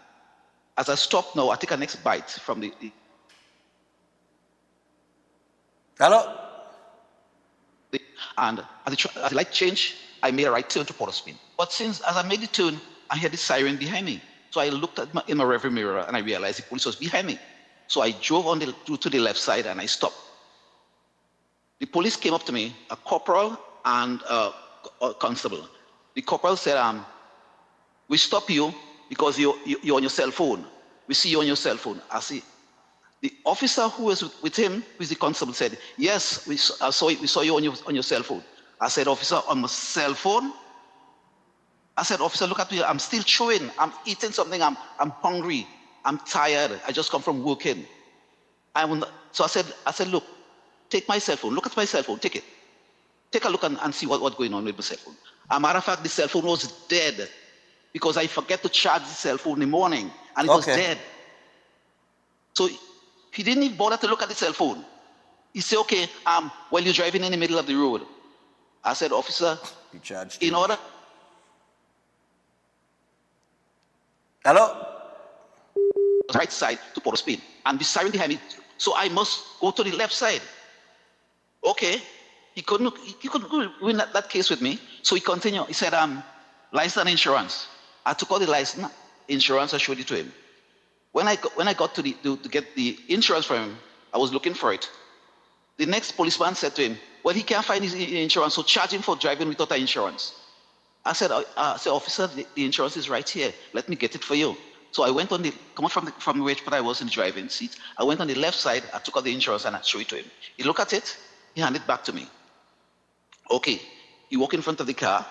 as I stopped now, I take a next bite from the Hello? And as the light changed, I made a right turn to Port of Spain. But as I made the turn, I heard the siren behind me. So I looked in my rearview mirror and I realized the police was behind me. So I drove to the left side and I stopped. The police came up to me, a corporal and a constable. The corporal said, we stop you because you're on your cell phone. We see you on your cell phone. I see. The officer who was with him, who is the constable, said, yes, we saw you on your cell phone. I said, officer, on my cell phone? I said, officer, look at me. I'm still chewing. I'm eating something. I'm hungry. I'm tired. I just come from working. So I said, look, take my cell phone. Look at my cell phone. Take it. Take a look and see what's going on with my cell phone. As a matter of fact, the cell phone was dead because I forget to charge the cell phone in the morning, and it was dead. So he didn't even bother to look at the cell phone. He said, okay, while you're driving in the middle of the road. I said, officer, in order... Hello? Right side to Port of Spain, and the siren behind me. So I must go to the left side. Okay. He couldn't win that case with me. So he continued. He said, license and insurance. I took out the license, insurance, I showed it to him. When I got to get the insurance from him, I was looking for it. The next policeman said to him, well, he can't find his insurance, so charge him for driving without insurance. I said, officer, the insurance is right here. Let me get it for you. So I went come out from which part I was in the driving seat. I went on the left side, I took out the insurance and I showed it to him. He looked at it, he handed it back to me. Okay, he walked in front of the car.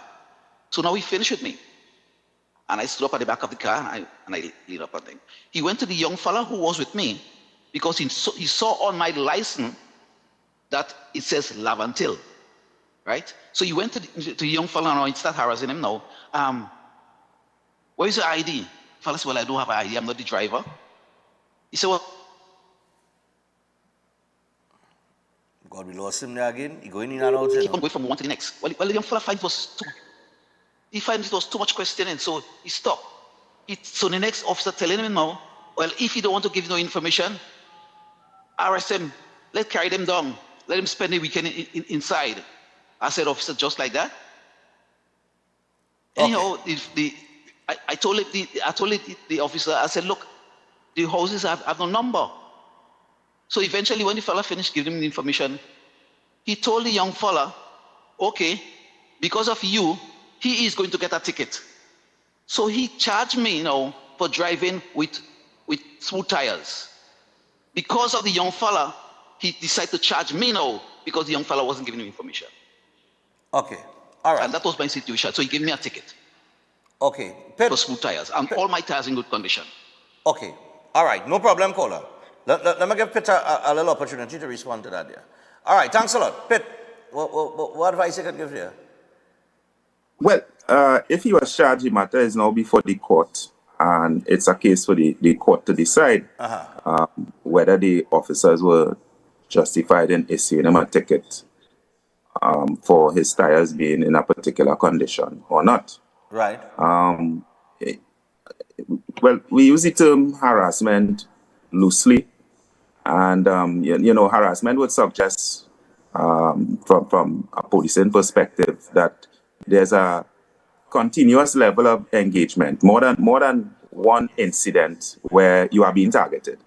So now he finished with me. And I stood up at the back of the car and I leaned up on him. He went to the young fella who was with me because he saw on my license that it says Lavantil, right? So he went to the young fella and he started harassing him now. Where is your ID? The fella said, well, I don't have an ID, I'm not the driver. He said, well, God, we lost him there again. He going in and out. Keep on going from one to the next. Well, the young fella finds it was too much questioning, so he stopped. So the next officer telling him now, well, if he don't want to give no information, arrest him, let's carry them down, let him spend the weekend inside. I said, officer, just like that? Okay. Anyhow, I told the officer, I said, look, the houses have no number. So eventually, when the fella finished giving him the information, he told the young fella, okay, because of you, he is going to get a ticket. So he charged me, for driving with smooth tires. Because of the young fella, he decided to charge me now because the young fella wasn't giving him information. Okay, all right. And that was my situation. So he gave me a ticket. Okay. For smooth tires. And all my tires in good condition. Okay, all right, no problem, caller. Let me give Pitt a little opportunity to respond to that there. All right, thanks a lot. Pitt, what advice you can give here? Well, if he was charged, the matter is now before the court, and it's a case for the court to decide whether the officers were justified in issuing him a ticket for his tires being in a particular condition or not. Right. Well, we use the term harassment loosely, and harassment would suggest, from a policing perspective, that there's a continuous level of engagement, more than one incident where you are being targeted.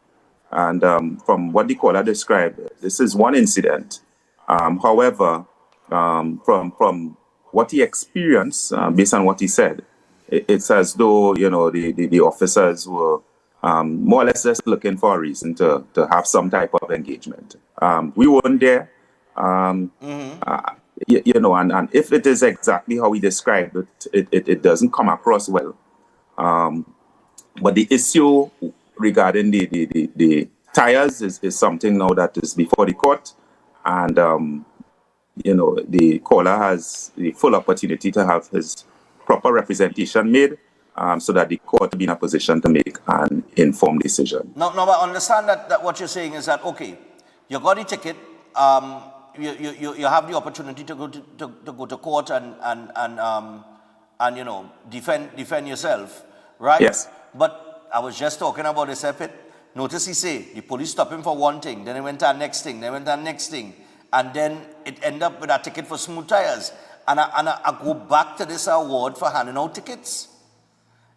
And from what the caller described, this is one incident. However, from what he experienced, based on what he said, it's as though the officers were more or less just looking for a reason to have some type of engagement. We weren't there. And if it is exactly how he described it, it doesn't come across well. But the issue regarding the tires is something now that is before the court, and the caller has the full opportunity to have his proper representation made, so that the court will be in a position to make an informed decision. No, but understand that what you're saying is that, okay, you got the ticket, you have the opportunity to go to court and defend yourself, right? Yes. But I was just talking about this epic. Notice he say the police stopped him for one thing, then he went to the next thing, and then it ended up with a ticket for smooth tires. And I go back to this award for handing out tickets.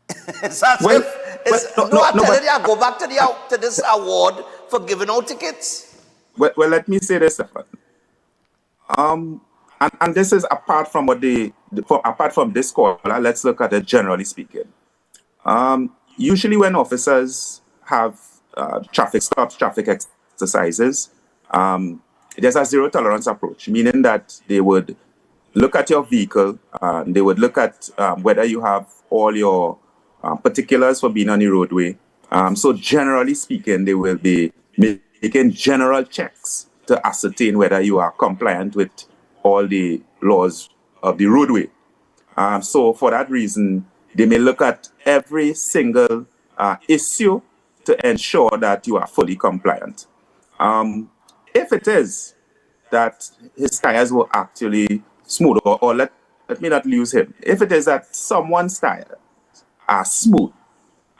It's as if I go back to this award for giving out tickets. Well, let me say this, Stefan. And this is apart from apart from this caller, let's look at it generally speaking. Usually when officers have traffic stops, traffic exercises, there's a zero tolerance approach, meaning that they would look at your vehicle, they would look at whether you have all your particulars for being on the roadway. So generally speaking, they will be making general checks to ascertain whether you are compliant with all the laws of the roadway. So for that reason, they may look at every single issue to ensure that you are fully compliant. If it is that his tires were actually smooth, or let me not lose him. If it is that someone's tires are smooth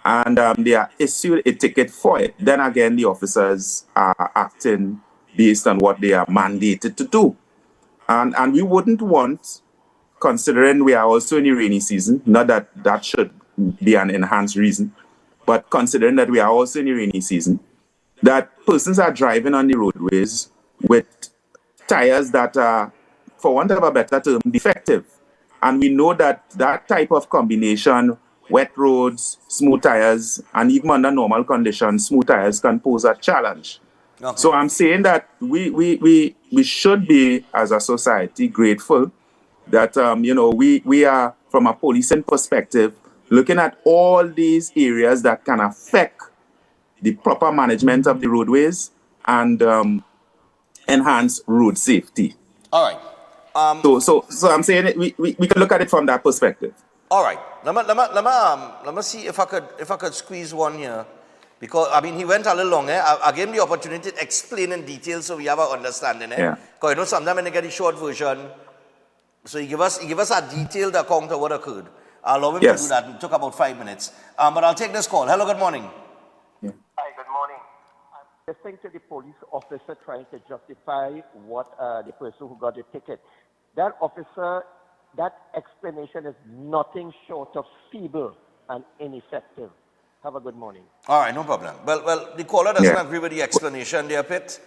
and they are issued a ticket for it, then again the officers are acting based on what they are mandated to do. And we wouldn't want, considering we are also in the rainy season, not that should be an enhanced reason, but considering that we are also in the rainy season, that persons are driving on the roadways with tires that are, for want of a better term, defective. And we know that type of combination, wet roads, smooth tires, and even under normal conditions, smooth tires can pose a challenge. Okay. So I'm saying that we should be, as a society, grateful that we are, from a policing perspective, looking at all these areas that can affect the proper management of the roadways and enhance road safety. All right. So I'm saying we can look at it from that perspective. All right. Let me see if I could squeeze one here, because I mean he went a little long. I gave him the opportunity to explain in detail so we have an understanding. Yeah. Because sometimes when they get the short version, so he give us a detailed account of what occurred. I'll allow him to do that. It took about 5 minutes. But I'll take this call. Hello, good morning. Hi, good morning. I'm listening to the police officer trying to justify what the person who got the ticket. That officer, that explanation is nothing short of feeble and ineffective. Have a good morning. All right, no problem. Well, the caller doesn't agree with the explanation there, Pitt.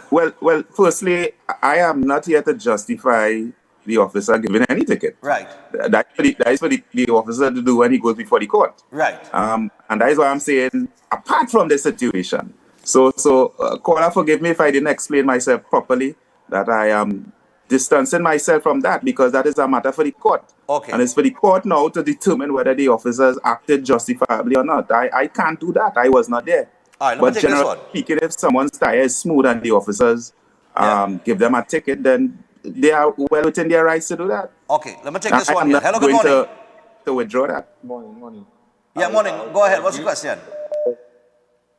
Well, firstly, I am not here to justify the officer giving any ticket. Right. That is for the officer to do when he goes before the court. Right. And that is why I'm saying, apart from the situation, caller, forgive me if I didn't explain myself properly, that I am distancing myself from that because that is a matter for the court. Okay. And it's for the court now to determine whether the officers acted justifiably or not. I can't do that. I was not there. All right, let me But take this generally one. speaking, if someone's tire is smooth and the officers give them a ticket, then they are well within their rights to do that. Okay, let me take this one I'm here. not Hello, good going morning. to withdraw that. Morning. Yeah, morning. Go ahead. What's the question?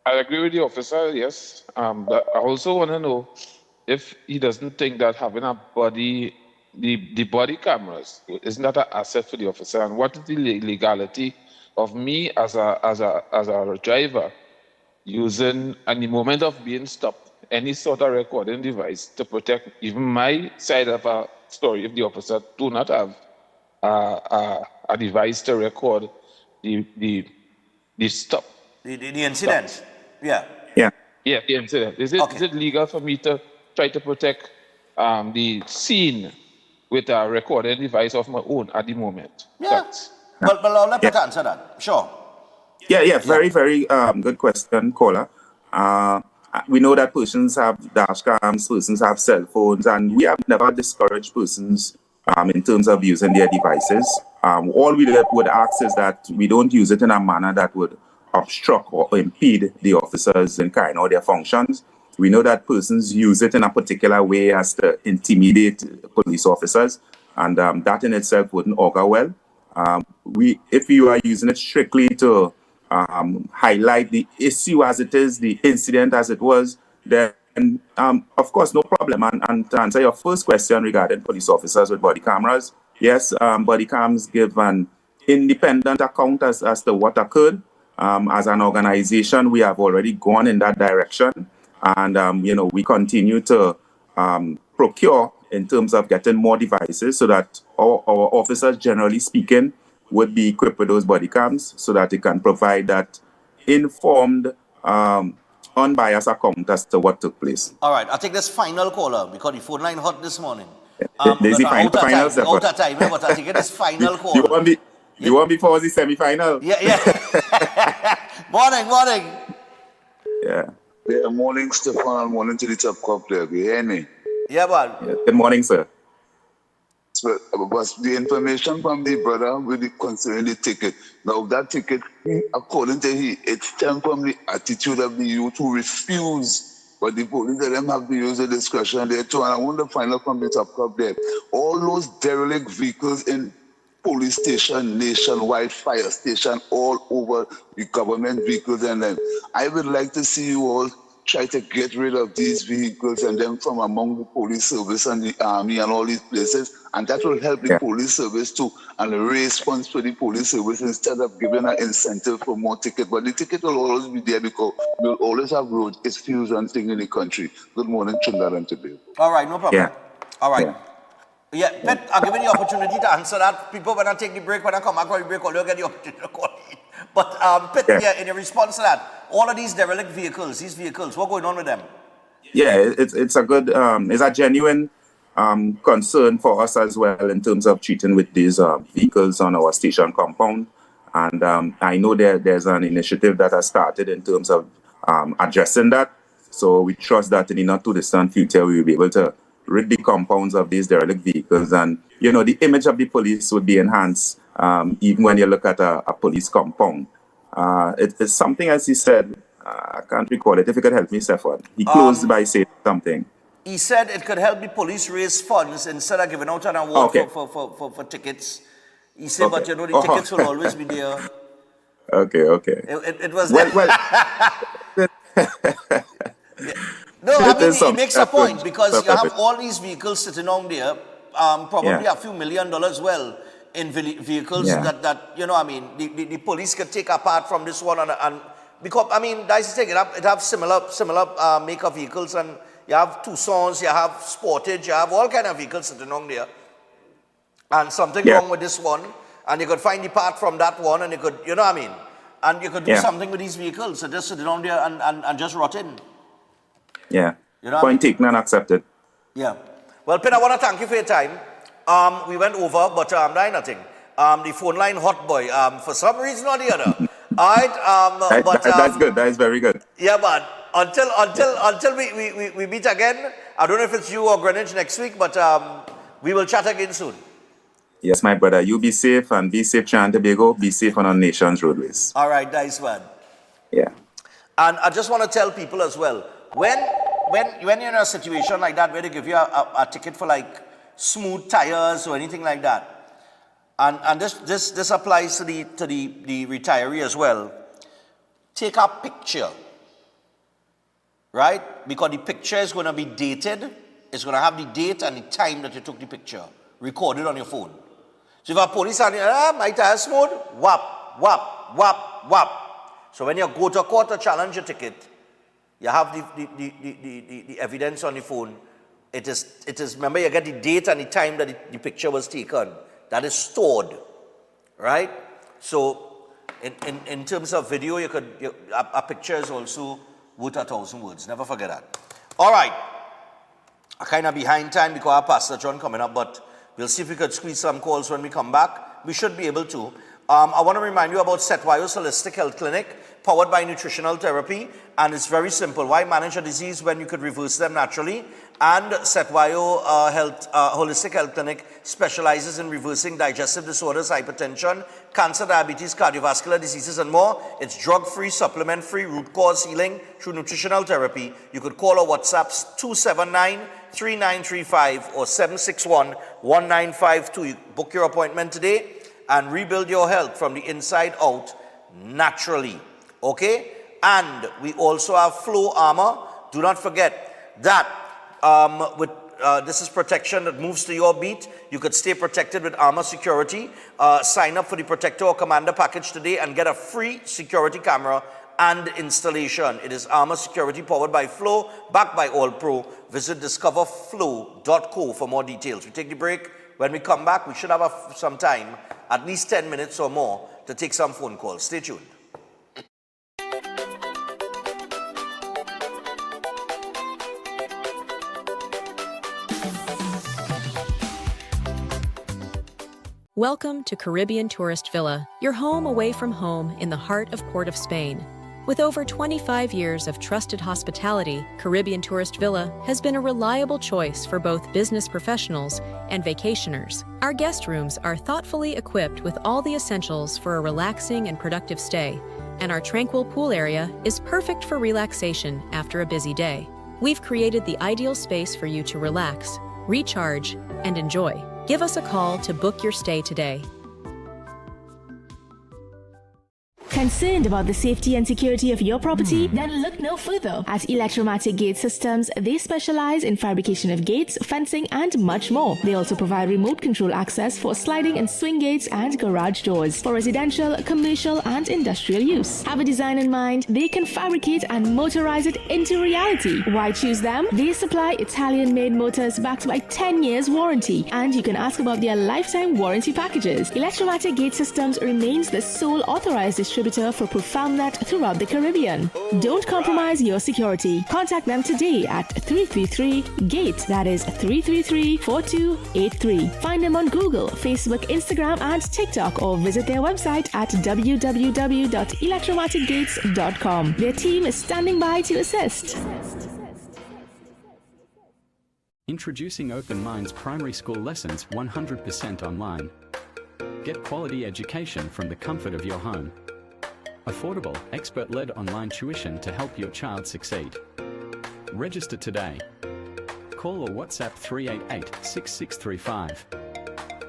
I agree with the officer, yes. But I also want to know if he doesn't think that having a body, the body cameras, isn't that an asset for the officer? And what is the legality of me as a driver using, in the moment of being stopped, any sort of recording device to protect even my side of a story if the officer do not have a device to record the stop. The incident. Yeah. Yeah. Yeah, the incident. Is it legal for me to try to protect the scene with a recording device of my own at the moment? Yeah. Well, I'll let Pet answer that. Sure. Yeah. Very, very good question, caller. We know that persons have dash cams, persons have cell phones, and we have never discouraged persons in terms of using their devices. All we would ask is that we don't use it in a manner that would obstruct or impede the officers in carrying out their functions. We know that persons use it in a particular way as to intimidate police officers, and that in itself wouldn't augur well. If you are using it strictly to highlight the issue as it is, the incident as it was, then of course, no problem. And to answer your first question regarding police officers with body cameras, yes, body cams give an independent account as to what occurred. As an organization, we have already gone in that direction. And, we continue to procure in terms of getting more devices so that our officers, generally speaking, would be equipped with those body cams so that they can provide that informed, unbiased account as to what took place. All right, I'll take this final caller because the phone line hot this morning. There's the final out of time, but I'll take this final call. You want before the semi-final? Yeah. Morning. Yeah, morning, Stefan. Morning to the top cup there. You hear me? Yeah, man. Yeah. Good morning, sir. So, but the information from the brother with the concerning the ticket. Now, that ticket, according to he, it stems from the attitude of the youth who refuse. But the police, let them have to use the discretion there too. And I want to find out from the top cup there. All those derelict vehicles in police station, nationwide fire station, all over the government vehicles, and then I would like to see you all try to get rid of these vehicles and then from among the police service and the army and all these places, and that will help the police service too and raise funds for the police service instead of giving an incentive for more tickets. But the ticket will always be there because we'll always have road issues and things in the country. Good morning, Trinidad and Tobago. All right, no problem. All right. Yeah, Pet, I'll give you the opportunity to answer that. People, when I take the break, when I come back from the break, you'll get the opportunity to call in. But, Pet, in your response to that, all of these derelict vehicles, what's going on with them? Yeah, it's a good, it's a genuine concern for us as well in terms of treating with these vehicles on our station compound. And I know there's an initiative that has started in terms of addressing that. So we trust that in the not too distant future, we will be able to rid the compounds of these derelict vehicles, and the image of the police would be enhanced even when you look at a police compound. It's something, as he said, I can't recall it. If you could help me, Stefan. He closed by saying something. He said it could help the police raise funds instead of giving out an award for tickets. He said, but the tickets will always be there. Okay. It was No, I mean, he makes a point because you have all these vehicles sitting on there, probably a few $1 million well in vehicles that the police could take apart from this one and because that's the thing, it have similar make of vehicles, and you have Tucson's, you have Sportage, you have all kind of vehicles sitting on there, and something wrong with this one, and you could find the part from that one, and you could And you could do Yeah. something with these vehicles. So just sit down there and just rot in. Yeah. You know what I Point mean? taken and accepted. Yeah. Well, Pin, I want to thank you for your time. We went over, but that ain't nothing. The phone line hot boy, for some reason or the other. All right. That's good. That is very good. Yeah, man. Until we meet again. I don't know if it's you or Greenwich next week, but we will chat again soon. Yes, my brother. You be safe and be safe, Trinidad and Tobago. Be safe on our nation's roadways. All right, nice man. Yeah. And I just want to tell people as well, when you're in a situation like that where they give you a ticket for like smooth tires or anything like that, and this applies to the retiree as well. Take a picture, right? Because the picture is going to be dated. It's going to have the date and the time that you took the picture recorded on your phone. So if a police and my tire smooth, whap, whap, whap, whap. So when you go to court to challenge your ticket, you have the evidence on the phone. It is. Remember, you get the date and the time that the picture was taken. That is stored, right? So in terms of video, a picture is also worth 1,000 words. Never forget that. All right. I'm kind of behind time because our Pastor John coming up, but we'll see if we could squeeze some calls when we come back. We should be able to. I want to remind you about Setwayo's Holistic Health Clinic, powered by nutritional therapy, and it's very simple. Why manage a disease when you could reverse them naturally? And Setwayo Holistic Health Clinic specializes in reversing digestive disorders, hypertension, cancer, diabetes, cardiovascular diseases, and more. It's drug-free, supplement-free, root cause healing through nutritional therapy. You could call or WhatsApp 279-3935 or 761-1952. Book your appointment today and rebuild your health from the inside out naturally. Okay? And we also have Flow Armor. Do not forget that this is protection that moves to your beat. You could stay protected with Armor Security. Sign up for the Protector or Commander package today and get a free security camera and installation. It is Armor Security powered by Flow, backed by All Pro. Visit discoverflow.co for more details. We take the break. When we come back, we should have some time, at least 10 minutes or more, to take some phone calls. Stay tuned. Welcome to Caribbean Tourist Villa, your home away from home in the heart of Port of Spain. With over 25 years of trusted hospitality, Caribbean Tourist Villa has been a reliable choice for both business professionals and vacationers. Our guest rooms are thoughtfully equipped with all the essentials for a relaxing and productive stay, and our tranquil pool area is perfect for relaxation after a busy day. We've created the ideal space for you to relax, recharge, and enjoy. Give us a call to book your stay today. Concerned about the safety and security of your property? Then look no further. At Electromatic Gate Systems, they specialize in fabrication of gates, fencing, and much more. They also provide remote control access for sliding and swing gates and garage doors for residential, commercial, and industrial use. Have a design in mind? They can fabricate and motorize it into reality. Why choose them? They supply Italian-made motors backed by 10 years warranty, and you can ask about their lifetime warranty packages. Electromatic Gate Systems remains the sole authorized distributor for ProfoundNet throughout the Caribbean. Don't compromise your security. Contact them today at 333-GATE. That is 333-4283. Find them on Google, Facebook, Instagram, and TikTok, or visit their website at www.electromaticgates.com. Their team is standing by to assist. Introducing Open Minds primary school lessons 100% online. Get quality education from the comfort of your home. Affordable, expert-led online tuition to help your child succeed. Register today. Call or WhatsApp 388-6635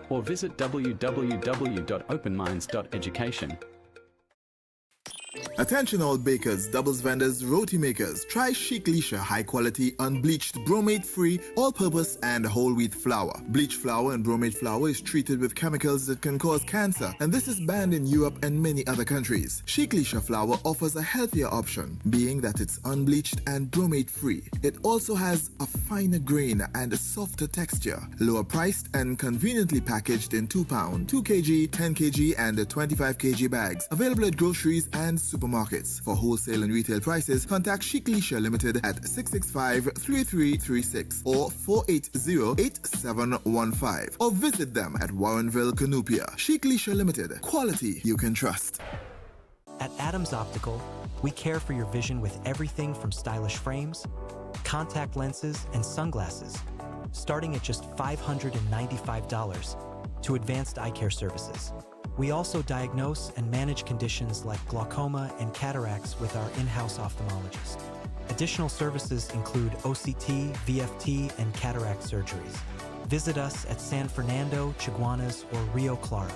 or visit www.openminds.education. Attention all bakers, doubles vendors, roti makers. Try Chic Lisha high quality, unbleached, bromate free, all purpose and whole wheat flour. Bleached flour and bromate flour is treated with chemicals that can cause cancer, and this is banned in Europe and many other countries. Chic Lisha flour offers a healthier option, being that it's unbleached and bromate free. It also has a finer grain and a softer texture, lower priced and conveniently packaged in 2 pound, 2 kg, 10 kg and 25 kg bags. Available at groceries and supermarkets. For wholesale and retail prices, contact Chic Lisha Limited at 665-3336 or 480-8715 or visit them at Warrenville, Canoopia. Chic Lisha Limited. Quality you can trust. At Adams Optical, we care for your vision with everything from stylish frames, contact lenses, and sunglasses, starting at just $595 to advanced eye care services. We also diagnose and manage conditions like glaucoma and cataracts with our in-house ophthalmologist. Additional services include OCT, VFT, and cataract surgeries. Visit us at San Fernando, Chaguanas, or Rio Claro.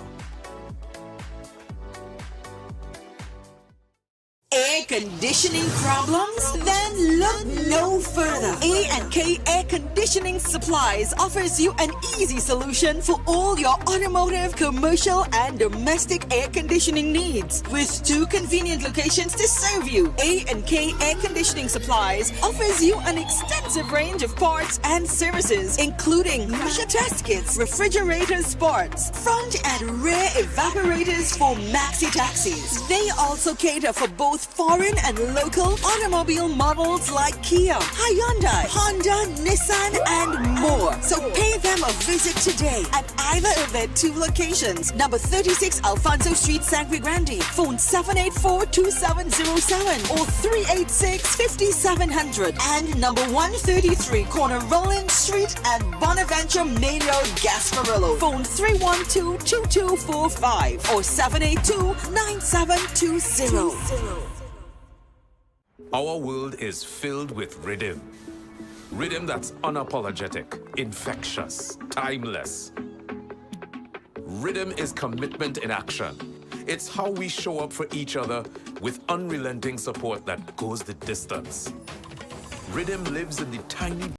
Air conditioning problems? Then look no further. A&K Air Conditioning Supplies offers you an easy solution for all your automotive, commercial, and domestic air conditioning needs. With 2 convenient locations to serve you, A&K Air Conditioning Supplies offers you an extensive range of parts and services, including pressure test kits, refrigerator parts, front and rear evaporators for maxi taxis. They also cater for both foreign and local automobile models like Kia, Hyundai, Honda, Nissan, and more. So pay them a visit today at either of their 2 locations. Number 36 Alfonso Street, Sangre Grande. Phone 784-2707 or 386-5700. And number 133 Corner Roland Street and Bonaventure Main Road, Gasparillo. Phone 312-2245 or 782-9720. Our world is filled with rhythm. Rhythm that's unapologetic, infectious, timeless. Rhythm is commitment in action. It's how we show up for each other with unrelenting support that goes the distance. Rhythm lives in the tiny